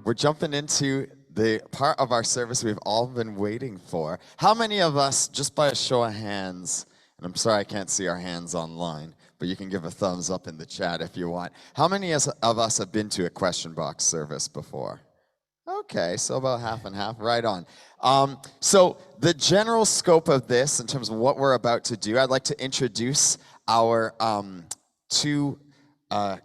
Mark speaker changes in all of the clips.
Speaker 1: We're jumping into the part of our service we've all been waiting for. How many of us, just by a show of hands, and I'm sorry I can't see our hands online, but you can give a thumbs up in the chat if you want. How many of us have been to a question box service before? Okay, so about half and half, right on. So the general scope of this, in terms of what we're about to do, I'd like to introduce our two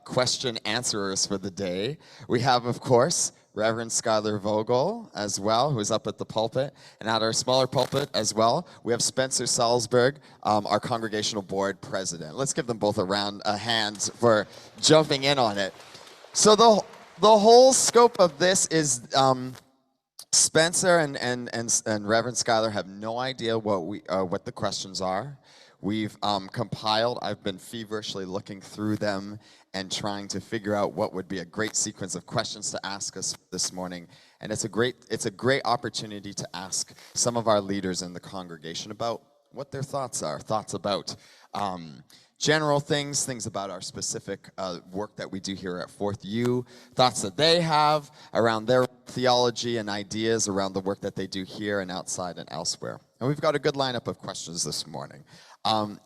Speaker 1: question answerers for the day. We have, of course, Reverend Skylar Vogel as well, who's up at the pulpit, and at our smaller pulpit as well, we have Spencer Salzberg, our congregational board president. Let's give them both a hand for jumping in on it. So the whole scope of this is Spencer and Reverend Skylar have no idea what the questions are. We've compiled, I've been feverishly looking through them and trying to figure out what would be a great sequence of questions to ask us this morning. And it's a great opportunity to ask some of our leaders in the congregation about what their thoughts are, thoughts about general things about our specific work that we do here at Fourth U, thoughts that they have around their theology and ideas around the work that they do here and outside and elsewhere. And we've got a good lineup of questions this morning.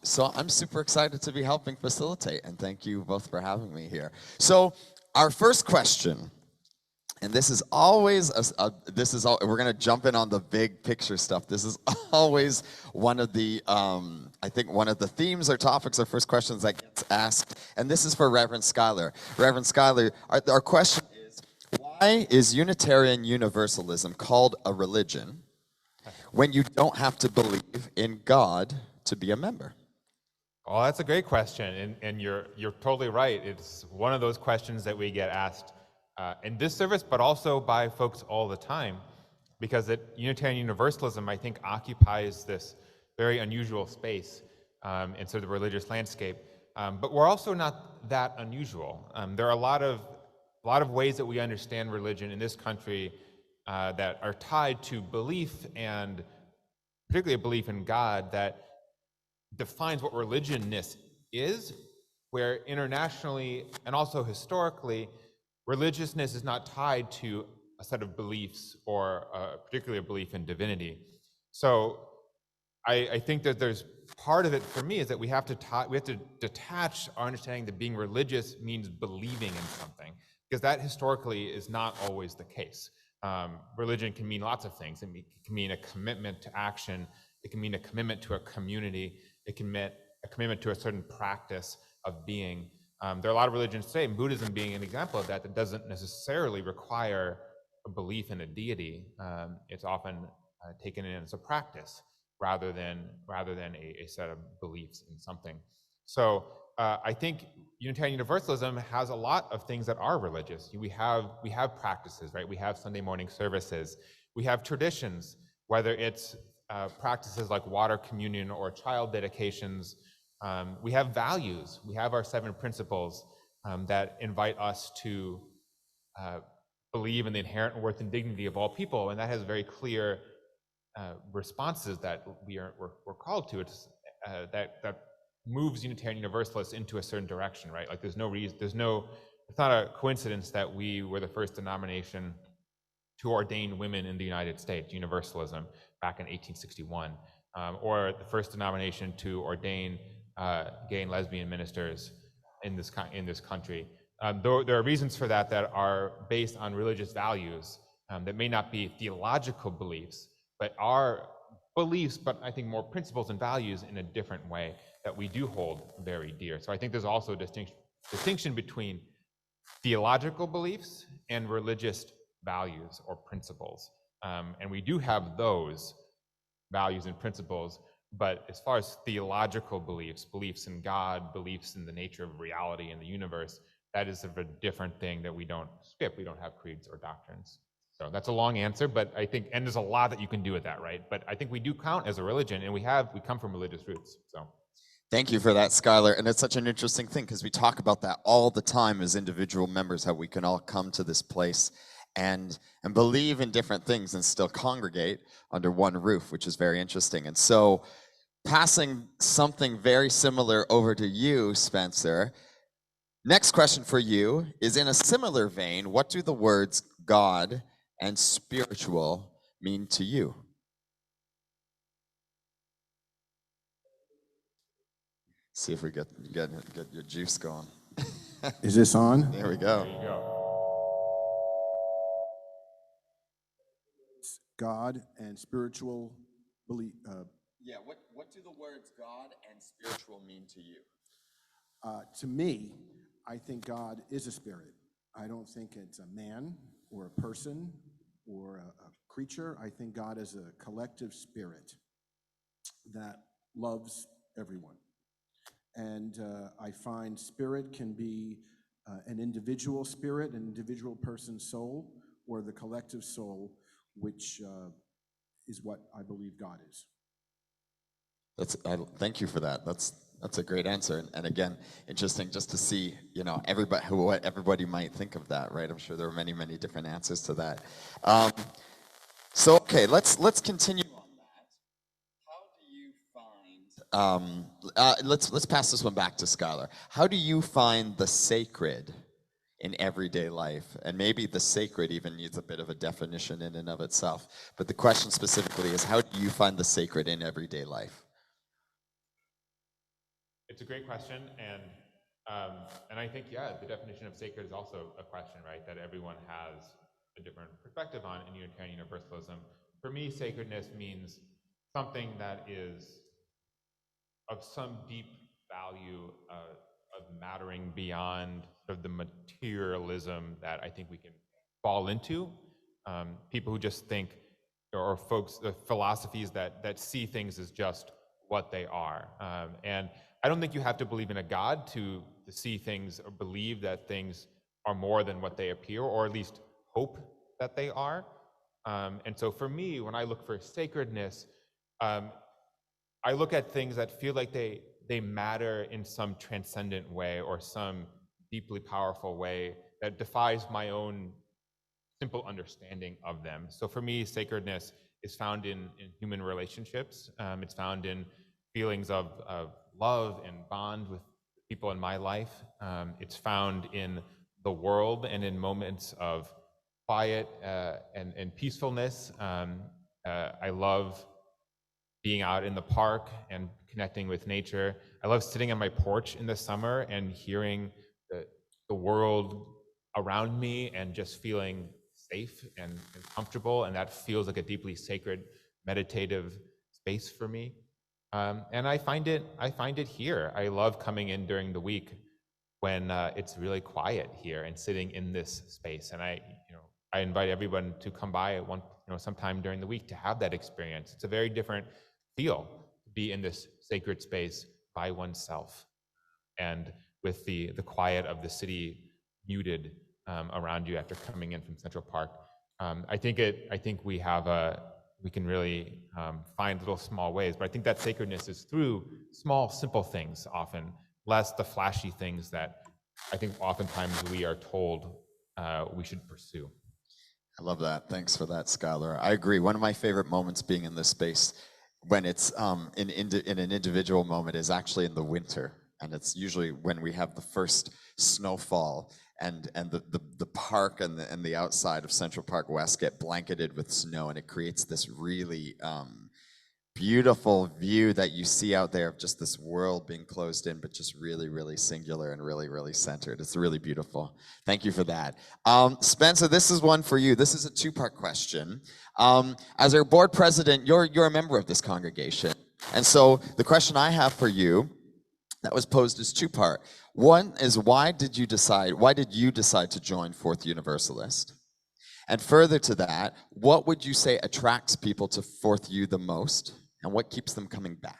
Speaker 1: So I'm super excited to be helping facilitate, and thank you both for having me here. So our first question, and this is always, we're going to jump in on the big picture stuff. This is always one of the, I think one of the themes or topics or first questions that gets asked, and this is for Reverend Skylar. Reverend Skylar, our question is, why is Unitarian Universalism called a religion when you don't have to believe in God to be a member?
Speaker 2: Oh, that's a great question, and you're totally right. It's one of those questions that we get asked in this service, but also by folks all the time, because Unitarian Universalism, I think, occupies this very unusual space in sort of the religious landscape. But we're also not that unusual. There are a lot of ways that we understand religion in this country that are tied to belief, and particularly a belief in God that defines what religionness is, where internationally and also historically, religiousness is not tied to a set of beliefs or particularly a belief in divinity. So I think that there's part of it for me is that we have to detach our understanding that being religious means believing in something, because that historically is not always the case. Religion can mean lots of things. It can mean a commitment to action. It can mean a commitment to a community. It can mean a commitment to a certain practice of being. There are a lot of religions today, and Buddhism being an example of that doesn't necessarily require a belief in a deity. It's often taken in as a practice rather than a set of beliefs in something. So I think Unitarian Universalism has a lot of things that are religious. We have practices, right? We have Sunday morning services. We have traditions, whether it's practices like water communion or child dedications. We have values. We have our 7 principles that invite us to believe in the inherent worth and dignity of all people, and that has very clear responses that we're called to. It's that moves Unitarian Universalists into a certain direction, right? Like it's not a coincidence that we were the first denomination to ordain women in the United States, Universalism, back in 1861, or the first denomination to ordain gay and lesbian ministers in this country. Though there are reasons for that are based on religious values that may not be theological beliefs, but are beliefs, but I think more principles and values in a different way that we do hold very dear. So I think there's also a distinction between theological beliefs and religious values or principles. And we do have those values and principles, but as far as theological beliefs in God, beliefs in the nature of reality in the universe, that is a different thing that we don't skip. We don't have creeds or doctrines. So that's a long answer, but I think, and there's a lot that you can do with that, right? But I think we do count as a religion, and we come from religious roots, so.
Speaker 1: Thank you for that, Skylar. And it's such an interesting thing because we talk about that all the time as individual members, how we can all come to this place and believe in different things and still congregate under one roof, which is very interesting. And so passing something very similar over to you, Spencer, next question for you is in a similar vein. What do the words God and spiritual mean to you? See if we get your juice going.
Speaker 3: Is this on?
Speaker 1: There we go.
Speaker 2: There you go.
Speaker 3: God and spiritual belief.
Speaker 1: Yeah, what do the words God and spiritual mean to you?
Speaker 3: To me, I think God is a spirit. I don't think it's a man or a person or a creature. I think God is a collective spirit that loves everyone. And I find spirit can be an individual spirit, an individual person's soul, or the collective soul, which is what I believe God is.
Speaker 1: Thank you for that. That's a great answer. And again, interesting just to see, what everybody might think of that, right? I'm sure there are many, many different answers to that. So okay, let's continue on that. How do you find? Let's pass this one back to Skylar. How do you find the sacred in everyday life? And maybe the sacred even needs a bit of a definition in and of itself. But the question specifically is, how do you find the sacred in everyday life?
Speaker 2: It's a great question, and I think the definition of sacred is also a question, right? That everyone has a different perspective on in Unitarian Universalism. For me, sacredness means something that is of some deep value of mattering beyond sort of the materialism that I think we can fall into. People who just think, or folks, the philosophies that see things as just what they are. And I don't think you have to believe in a God to see things or believe that things are more than what they appear, or at least hope that they are. And so for me, when I look for sacredness, I look at things that feel like they matter in some transcendent way or some deeply powerful way that defies my own simple understanding of them. So for me, sacredness is found in human relationships. It's found in feelings of love and bond with people in my life. It's found in the world and in moments of quiet and peacefulness. I love being out in the park and connecting with nature. I love sitting on my porch in the summer and hearing the world around me and just feeling safe and comfortable, and that feels like a deeply sacred, meditative space for me. And I find it here. I love coming in during the week when it's really quiet here and sitting in this space. And I invite everyone to come by sometime during the week to have that experience. It's a very different feel to be in this sacred space by oneself and with the quiet of the city muted around you after coming in from Central Park. I think we can really find little small ways, but I think that sacredness is through small, simple things often, less the flashy things that I think oftentimes we are told we should pursue.
Speaker 1: I love that. Thanks for that, Skylar. I agree. One of my favorite moments being in this space when it's in an individual moment is actually in the winter. And it's usually when we have the first snowfall and the park and the outside of Central Park West get blanketed with snow, and it creates this really beautiful view that you see out there of just this world being closed in, but just really, really singular and really, really centered. It's really beautiful. Thank you for that. Spencer, this is one for you. This is a two-part question. As our board president, you're a member of this congregation. And so the question I have for you that was posed is two-part. One is, why did you decide to join Fourth Universalist? And further to that, what would you say attracts people to Fourth U the most, and what keeps them coming back?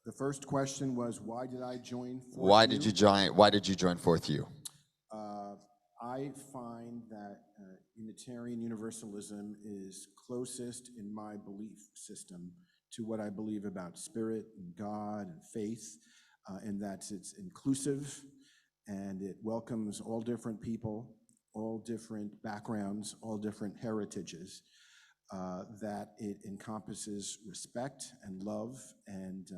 Speaker 3: The first question was, why did I join Fourth U?
Speaker 1: Why did you join Fourth U?
Speaker 3: I find that Unitarian Universalism is closest in my belief system to what I believe about spirit and God and faith, and that it's inclusive and it welcomes all different people, all different backgrounds, all different heritages, that it encompasses respect and love and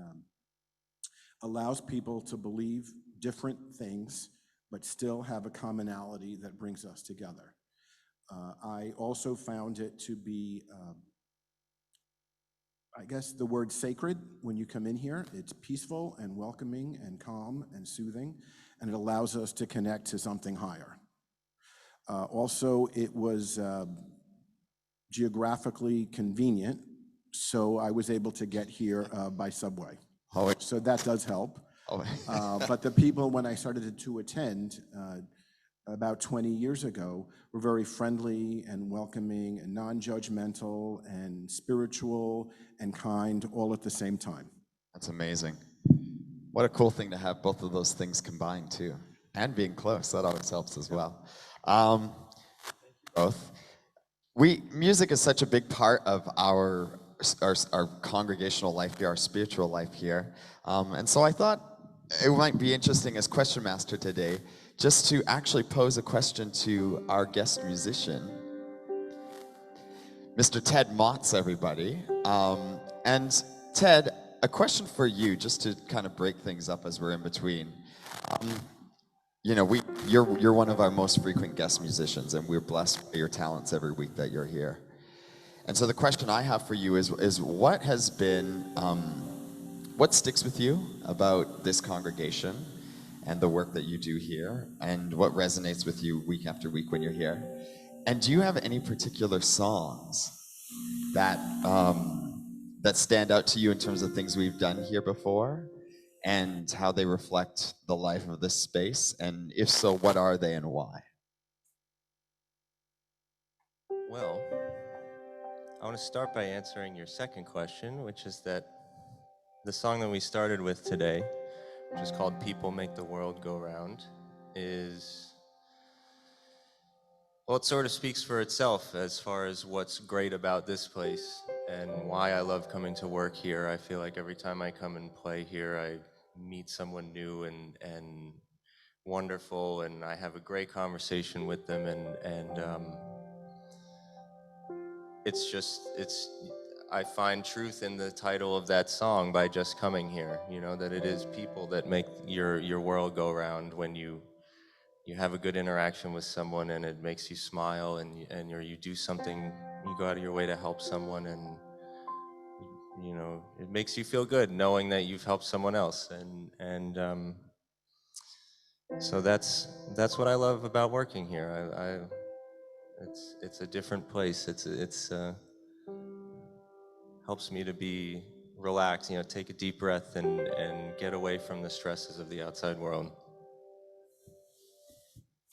Speaker 3: allows people to believe different things but still have a commonality that brings us together. I also found it to be, I guess the word sacred when you come in here. It's peaceful and welcoming and calm and soothing, and it allows us to connect to something higher. Also, it was geographically convenient, so I was able to get here by subway.
Speaker 1: Oh,
Speaker 3: So that does help.
Speaker 1: oh.
Speaker 3: But the people, when I started to attend about 20 years ago, were very friendly and welcoming and non-judgmental and spiritual and kind all at the same time.
Speaker 1: That's amazing. What a cool thing to have both of those things combined too. And being close, that always helps as well. Both. Music is such a big part of our congregational life here, our spiritual life here. And so I thought it might be interesting as question master today, just to actually pose a question to our guest musician, Mr. Ted Motz, everybody. And Ted, a question for you, just to kind of break things up as we're in between. You know, you're one of our most frequent guest musicians, and we're blessed by your talents every week that you're here. And so the question I have for you is what has been, what sticks with you about this congregation and the work that you do here, and what resonates with you week after week when you're here? And do you have any particular songs that that stand out to you in terms of things we've done here before, and how they reflect the life of this space? And if so, what are they and why?
Speaker 4: Well, I want to start by answering your second question, which is that the song that we started with today, which is called People Make the World Go Round, is, well, it sort of speaks for itself as far as what's great about this place and why I love coming to work here. I feel like every time I come and play here, I meet someone new and wonderful, and I have a great conversation with them, and I find truth in the title of that song by just coming here, you know, that it is people that make your world go round when you have a good interaction with someone and it makes you smile, and you do something, you go out of your way to help someone, and you know, it makes you feel good knowing that you've helped someone else, and so that's what I love about working here. It's a different place. It's helps me to be relaxed, you know, take a deep breath and get away from the stresses of the outside world.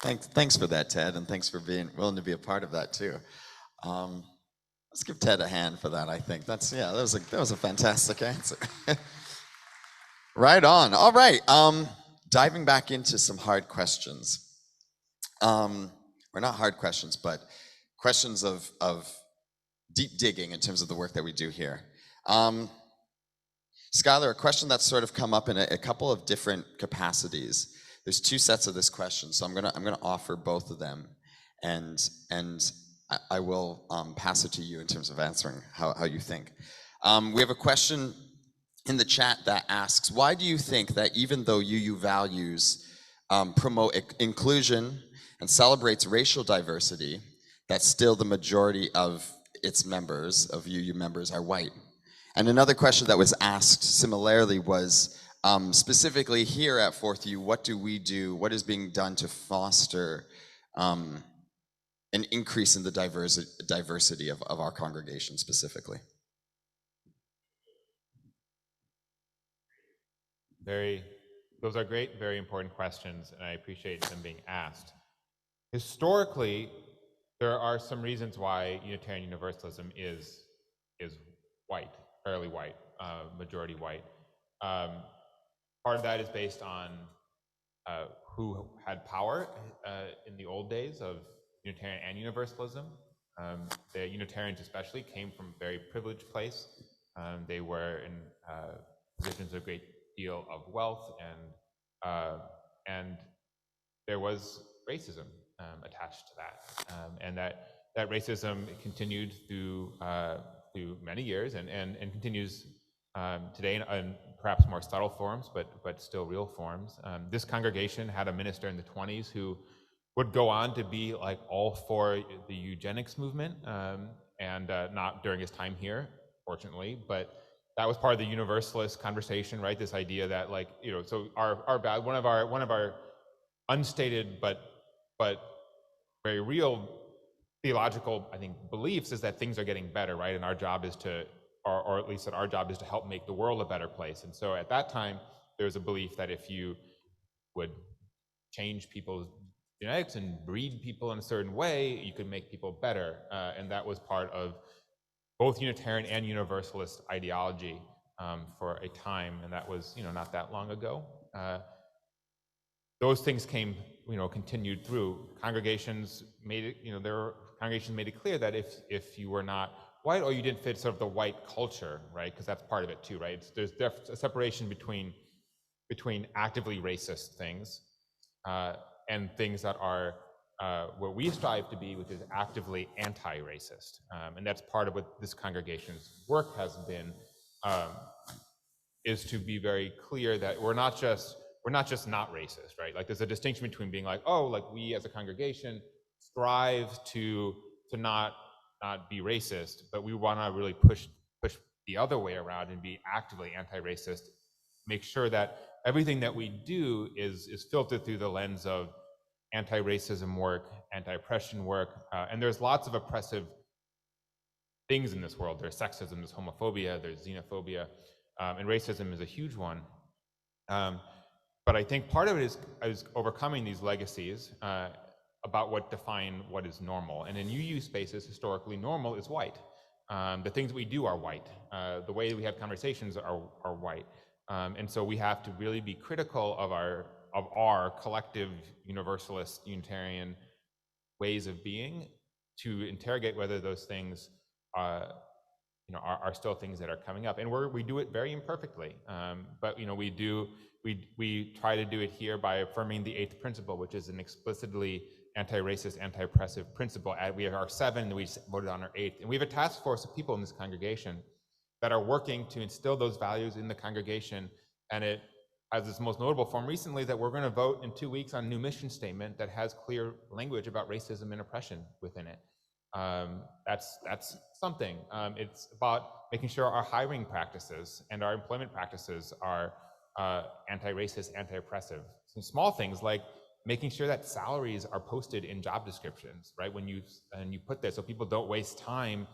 Speaker 1: Thanks for that, Ted, and thanks for being willing to be a part of that too. Let's give Ted a hand for that. I think that was a fantastic answer. Right on. All right. Diving back into some hard questions. Or not hard questions, but questions of deep digging in terms of the work that we do here. Skylar, a question that's sort of come up in a couple of different capacities. There's two sets of this question, so I'm gonna offer both of them, and I will pass it to you in terms of answering how you think. We have a question in the chat that asks, why do you think that even though UU values promote inclusion and celebrates racial diversity, that still the majority of its members, of UU members, are white? And another question that was asked similarly was, specifically here at Fourth U, what do we do, what is being done to foster an increase in the diversity of our congregation specifically?
Speaker 2: Those are great, very important questions, and I appreciate them being asked. Historically, there are some reasons why Unitarian Universalism is white, fairly white, majority white. Part of that is based on who had power in the old days of Unitarian and Universalism. The Unitarians especially came from a very privileged place. They were in positions of great deal of wealth, and there was racism attached to that, and that racism continued through many years and continues today in perhaps more subtle forms, but still real forms. This congregation had a minister in the 1920s who would go on to be like all for the eugenics movement, and not during his time here, fortunately, but that was part of the universalist conversation, right? This idea that, like, you know, so one of our unstated but very real theological, I think, beliefs is that things are getting better, right? And our job is to, or at least that our job is to help make the world a better place. And so at that time, there was a belief that if you would change people's genetics and breed people in a certain way, you could make people better. And that was part of both Unitarian and Universalist ideology for a time, and that was, you know, not that long ago. Those things came, you know, continued through. Congregations made it, you know, there were congregations made it clear that if you were not white or you didn't fit sort of the white culture, right? Because that's part of it too, right? There's a separation between actively racist things and things that are where we strive to be, which is actively anti-racist. And that's part of what this congregation's work has been, is to be very clear that we're not just not racist, right? Like there's a distinction between being like, oh, like we as a congregation strive to not be racist, but we want to really push the other way around and be actively anti-racist, make sure that everything that we do is filtered through the lens of anti-racism work, anti-oppression work, and there's lots of oppressive things in this world. There's sexism, there's homophobia, there's xenophobia, and racism is a huge one. But I think part of it is overcoming these legacies about what define what is normal. And in UU spaces, historically, normal is white. The things we do are white. The way we have conversations are white. And so we have to really be critical of our collective universalist Unitarian ways of being to interrogate whether those things are still things that are coming up. And we do it very imperfectly. But you know, we try to do it here by affirming the 8th principle, which is an explicitly anti-racist, anti-oppressive principle. We have our 7, and we voted on our 8th. And we have a task force of people in this congregation that are working to instill those values in the congregation. And it has its most notable form recently that we're going to vote in 2 weeks on a new mission statement that has clear language about racism and oppression within it. That's something. It's about making sure our hiring practices and our employment practices are anti-racist, anti-oppressive. Some small things like making sure that salaries are posted in job descriptions, right? When you put this, so people don't waste time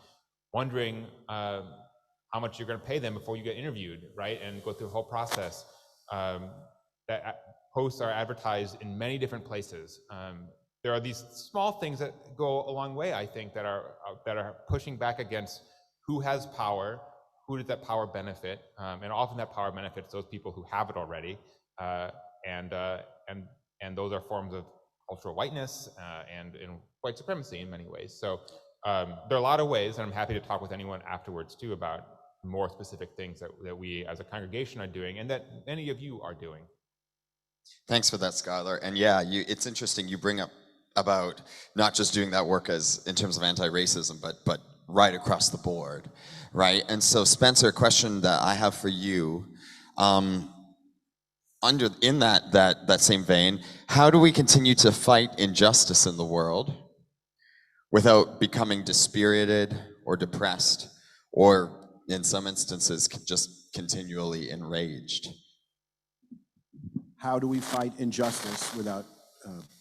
Speaker 2: wondering how much you're going to pay them before you get interviewed, right? And go through the whole process. That posts are advertised in many different places. There are these small things that go a long way, I think, that are pushing back against who has power, who does that power benefit, and often that power benefits those people who have it already, and those are forms of cultural whiteness and white supremacy in many ways. So there are a lot of ways, and I'm happy to talk with anyone afterwards too about more specific things that we as a congregation are doing and that many of you are doing.
Speaker 1: Thanks for that, Skylar. And yeah, it's interesting you bring up about not just doing that work as in terms of anti-racism, but right across the board, right? And so, Spencer, a question that I have for you, in that same vein, how do we continue to fight injustice in the world without becoming dispirited or depressed, or in some instances just continually enraged?
Speaker 3: How do we fight injustice without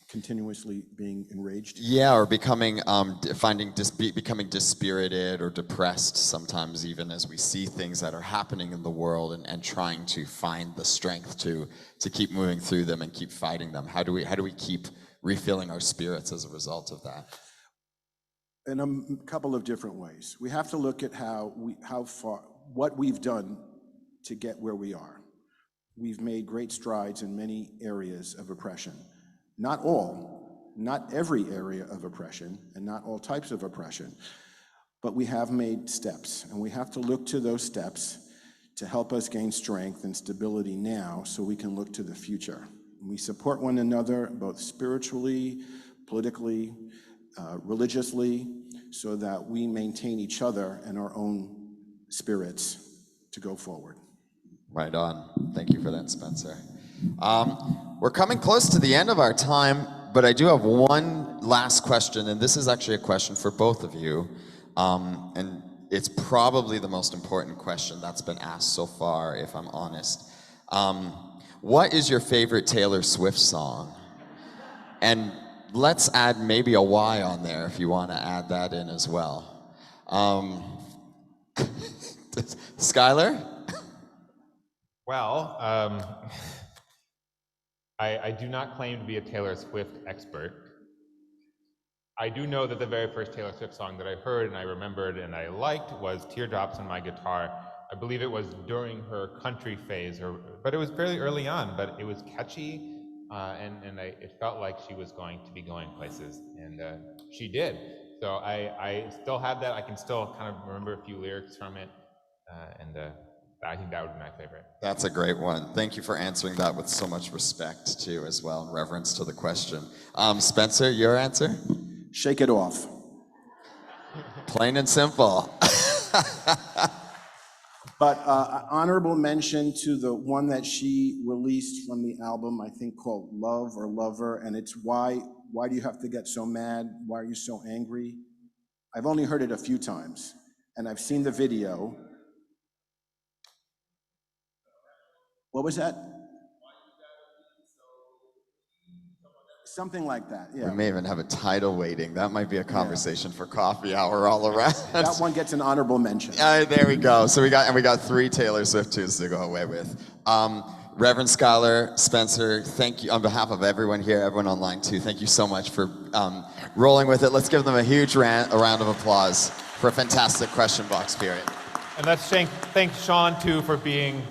Speaker 3: continuously being enraged?
Speaker 1: Yeah, or becoming becoming dispirited or depressed sometimes, even as we see things that are happening in the world, and trying to find the strength to keep moving through them and keep fighting them. How do we keep refilling our spirits as a result of that?
Speaker 3: In a couple of different ways. We have to look at what we've done to get where we are. We've made great strides in many areas of oppression. Not every area of oppression, and not all types of oppression, but we have made steps, and we have to look to those steps to help us gain strength and stability now so we can look to the future. We support one another both spiritually, politically, religiously, so that we maintain each other and our own spirits to go forward. Right on. Thank you for that, Spencer.
Speaker 1: We're coming close to the end of our time, But I do have one last question, and this is actually a question for both of you. And it's probably the most important question that's been asked so far, if I'm honest. What is your favorite Taylor Swift song? And let's add maybe a Y on there if you want to add that in as well. Skylar?
Speaker 2: Well, I do not claim to be a Taylor Swift expert. I do know that the very first Taylor Swift song that I heard and I remembered and I liked was Teardrops on My Guitar. I believe it was during her country phase, but it was fairly early on, but it was catchy, and it felt like she was going to be going places, and she did. So I still have that. I can still kind of remember a few lyrics from it, and I think that would be my favorite.
Speaker 1: That's a great one. Thank you for answering that with so much respect, too, as well, and reverence to the question. Spencer, your answer?
Speaker 3: Shake It Off.
Speaker 1: Plain and simple.
Speaker 3: But honorable mention to the one that she released from the album, I think called Love or Lover, and it's Why Do You Have to Get So Mad? Why Are You So Angry? I've only heard it a few times, and I've seen the video. What was that? Something like that, yeah.
Speaker 1: We may even have a title waiting. That might be a conversation for coffee hour all around.
Speaker 3: That one gets an honorable mention.
Speaker 1: There we go. So we got 3 Taylor Swift tunes to go away with. Reverend Scholar, Spencer, thank you on behalf of everyone here, everyone online too. Thank you so much for rolling with it. Let's give them a huge round of applause for a fantastic question box period.
Speaker 2: And let's thank Sean too for being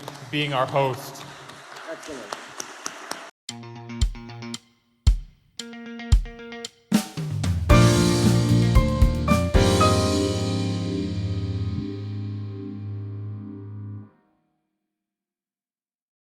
Speaker 2: our host.
Speaker 3: Excellent.